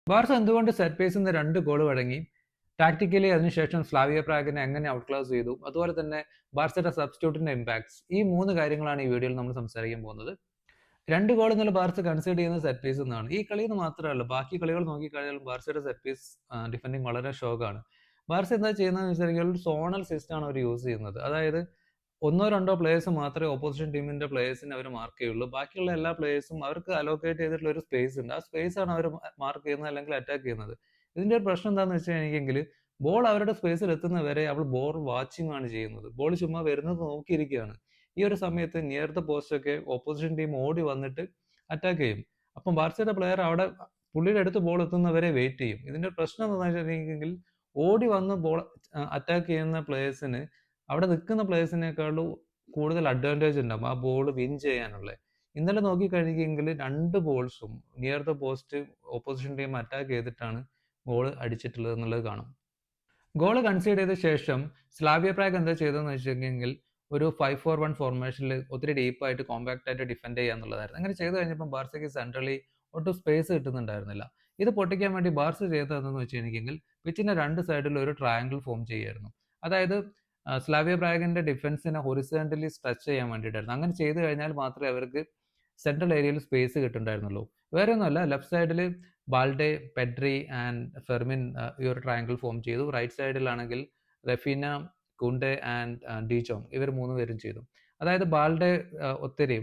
Barca എന്തുകൊണ്ട് set പീസിൽ നിന്ന് 2 ഗോൾ വഴങ്ങി? ടാക്ടിക്കലി അതിനുശേഷം സ്ലാവിയ പ്രാഗിനെ എങ്ങനെ ഔട്ട് ക്ലാസ് ചെയ്തു? അതുപോലെ തന്നെ ബാർസയുടെ സബ്സ്റ്റിറ്റ്യൂട്ടിന്റെ ഇമ്പാക്ട്സ്. ഈ 3 കാര്യങ്ങളാണ് ഈ വീഡിയോയിൽ നമ്മൾ സംസാരിക്കാൻ പോകുന്നത്. 2 ഗോൾ എന്നുള്ള ബാർസ കൺസിഡർ ചെയ്യുന്ന സെറ്റ് പീസ് എന്നാണ്. ഈ കളിയിൽ നിന്ന് മാത്രമല്ല, ബാക്കി കളികൾ നോക്കിക്കഴിഞ്ഞാൽ ബാർസയുടെ സെറ്റ് പീസ് ഡിഫെൻഡിങ് വളരെ ഷോക്കാണ്. ബാർസ എന്താ ചെയ്യുന്നതെന്ന് വെച്ചാൽ ഒരു സോണൽ സിസ്റ്റം ആണ് അവർ യൂസ് ചെയ്യുന്നത്. അതായത് ഒന്നോ രണ്ടോ പ്ലേയേഴ്സ് മാത്രമേ ഓപ്പോസിഷൻ ടീമിന്റെ പ്ലേയേഴ്സിനെ അവർ മാർക്ക് ചെയ്യുള്ളൂ. ബാക്കിയുള്ള എല്ലാ പ്ലേയേഴ്സും അവർക്ക് അലോക്കേറ്റ് ചെയ്തിട്ടുള്ള ഒരു സ്പേസ് ഉണ്ട്. ആ സ്പേസ് ആണ് അവർ മാർക്ക് ചെയ്യുന്നത് അല്ലെങ്കിൽ അറ്റാക്ക് ചെയ്യുന്നത്. ഇതിന്റെ ഒരു പ്രശ്നം എന്താണെന്ന് വെച്ച് കഴിഞ്ഞെങ്കിൽ ബോൾ അവരുടെ സ്പേസിൽ എത്തുന്നവരെ അവൾ ബോൾ വാച്ചിങ് ആണ് ചെയ്യുന്നത്. ബോൾ ചുമ്മാ വരുന്നത് നോക്കിയിരിക്കുകയാണ്. ഈ ഒരു സമയത്ത് നിയർ ദ പോസ്റ്റ് ഒക്കെ ഓപ്പോസിഷൻ ടീം ഓടി വന്നിട്ട് അറ്റാക്ക് ചെയ്യും. അപ്പം ബാർസയുടെ പ്ലെയർ അവിടെ പുള്ളിയുടെ അടുത്ത് ബോൾ എത്തുന്നവരെ വെയിറ്റ് ചെയ്യും. ഇതിന്റെ പ്രശ്നം എന്താണെന്ന് വെച്ചിട്ടുണ്ടെങ്കിൽ ഓടി വന്ന് ബോൾ അറ്റാക്ക് ചെയ്യുന്ന പ്ലേയേഴ്സിന് അവിടെ നിൽക്കുന്ന പ്ലേയേഴ്സിനേക്കാളും കൂടുതൽ അഡ്വാൻറ്റേജ് ഉണ്ടാവും ആ ബോൾ വിൻ ചെയ്യാനുള്ള. ഇന്നലെ നോക്കിക്കഴിഞ്ഞെങ്കിൽ 2 ബോൾസും near the post opposition team attack ചെയ്തിട്ടാണ് ഗോൾ അടിച്ചിട്ടുള്ളത് എന്നുള്ളത് കാണാം. ഗോൾ കൺസീഡ് ചെയ്ത ശേഷം സ്ലാവിയ പ്രാഗ് എന്താ ചെയ്തതെന്ന് വെച്ചിട്ടുണ്ടെങ്കിൽ ഒരു 5-4-1 ഫോർമേഷനിൽ ഒത്തിരി ഡീപ്പായിട്ട് കോമ്പാക്ട് ആയിട്ട് ഡിഫെൻഡ് ചെയ്യുക എന്നുള്ളതായിരുന്നു. അങ്ങനെ ചെയ്തു കഴിഞ്ഞപ്പോൾ ബാർസയ്ക്ക് സെൻട്രലി ഒട്ടും സ്പേസ് കിട്ടുന്നുണ്ടായിരുന്നില്ല. ഇത് പൊട്ടിക്കാൻ വേണ്ടി ബാർസ ചെയ്തതെന്ന് വെച്ചിട്ടുണ്ടെങ്കിൽ പിച്ചിന്റെ 2 സൈഡിലും ഒരു ട്രയാങ്കിൾ ഫോം ചെയ്യുമായിരുന്നു. അതായത് സ്ലാവിയ പ്രാഗിന്റെ ഡിഫൻസിനെ ഹൊറിസോണ്ടലി സ്ട്രെച്ച് ചെയ്യാൻ വേണ്ടിയിട്ടായിരുന്നു. അങ്ങനെ ചെയ്തു കഴിഞ്ഞാൽ മാത്രമേ അവർക്ക് സെൻട്രൽ ഏരിയയിൽ സ്പേസ് കിട്ടുന്നുണ്ടായിരുന്നുള്ളൂ. വേറെ ഒന്നുമല്ല, ലെഫ്റ്റ് സൈഡിൽ ബാൽഡെ, പെഡ്രി ആൻഡ് ഫെർമിൻ ഈ ഒരു ട്രയാങ്കിൾ ഫോം ചെയ്തു. റൈറ്റ് സൈഡിലാണെങ്കിൽ റഫീന, കുണ്ടെ ആൻഡ് ഡിജോങ് ഇവർ 3 പേരും ചെയ്തു. അതായത് ബാൽഡെ ഒത്തിരി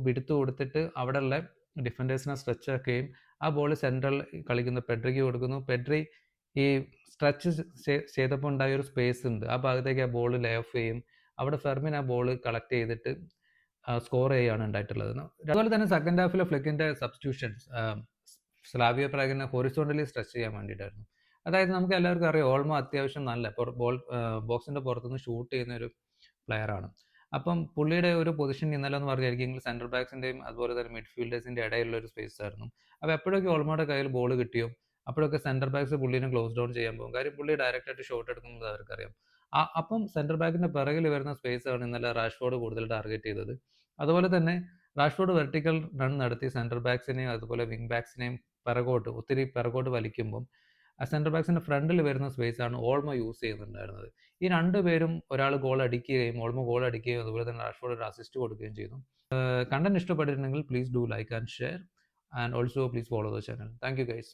വിടുത്തു കൊടുത്തിട്ട് അവിടെയുള്ള ഡിഫൻഡേഴ്സിനെ സ്ട്രെച്ച് ആക്കുകയും ആ ബോൾ സെൻട്രൽ കളിക്കുന്ന പെഡ്രിക്ക് കൊടുക്കുന്നു. പെഡ്രി ഈ സ്ട്രെച്ച് ചെയ്തപ്പോൾ ഉണ്ടായ ഒരു സ്പേസ് ഉണ്ട്, ആ ഭാഗത്തേക്ക് ആ ബോൾ ലേ ഓഫ് ചെയ്യും. അവിടെ ഫെർമിൻ ആ ബോൾ കളക്ട് ചെയ്തിട്ട് സ്കോർ ചെയ്യുകയാണ് ഉണ്ടായിട്ടുള്ളത്. അതുപോലെ തന്നെ സെക്കൻഡ് ഹാഫിലെ ഫ്ലിക്കിന്റെ സബ്സ്റ്റിറ്റ്യൂഷൻസ് സ്ലാവിയ പ്രാഗിനെ ഹൊറിസോണ്ടലി സ്ട്രെച്ച് ചെയ്യാൻ വേണ്ടിയിട്ടായിരുന്നു. അതായത് നമുക്ക് എല്ലാവർക്കും അറിയാം, ഓൾമോ അത്യാവശ്യം നല്ല ബോൾ ബോക്സിന്റെ പുറത്തുനിന്ന് ഷൂട്ട് ചെയ്യുന്ന ഒരു പ്ലെയർ ആണ്. അപ്പം പുള്ളിയുടെ ഒരു പൊസിഷൻ ഇന്നലെ എന്ന് പറഞ്ഞിരിക്കുമെങ്കിൽ സെൻട്രൽ ബാക്സിന്റെയും അതുപോലെ തന്നെ മിഡ്ഫീൽഡേഴ്സിന്റെ ഇടയിലുള്ള ഒരു സ്പേസ് ആയിരുന്നു. അപ്പോൾ എപ്പോഴൊക്കെ ഓൾമോയുടെ കയ്യിൽ ബോൾ കിട്ടിയോ അപ്പോഴൊക്കെ സെന്റർ ബാക്സ് പുള്ളിനെ ക്ലോസ് ഡൗൺ ചെയ്യാൻ പോകും. കാര്യം പുള്ളി ഡയറക്റ്റ് ആയിട്ട് ഷോട്ട് എടുക്കുന്നത് അവർക്കറിയാം. അപ്പം സെന്റർ ബാക്കിന്റെ പിറകിൽ വരുന്ന സ്പേസ് ആണ് ഇന്നലെ റാഷ്ഫോർഡ് കൂടുതൽ ടാർഗറ്റ് ചെയ്തത്. അതുപോലെ തന്നെ റാഷ്ഫോർഡ് വെർട്ടിക്കൽ റൺ നടത്തി സെന്റർ ബാക്സിനെയും അതുപോലെ വിങ് ബാക്സിനെയും ഒത്തിരി പിറകോട്ട് വലിക്കുമ്പം ആ സെന്റർ ബാക്സിന്റെ ഫ്രണ്ടിൽ വരുന്ന സ്പേസ് ആണ് ഓൾമോ യൂസ് ചെയ്യുന്നുണ്ടായിരുന്നത്. ഈ 2 പേരും ഒരാൾ ഗോൾ അടിക്കുകയും ഓൾമോ ഗോൾ അടിക്കുകയും അതുപോലെ തന്നെ റാഷ്ഫോർഡ് ഒരു അസിസ്റ്റ് കൊടുക്കുകയും ചെയ്തു. കണ്ടന്റ് ഇഷ്ടപ്പെട്ടിട്ടുണ്ടെങ്കിൽ please do like and share and also please follow the channel. Thank you guys.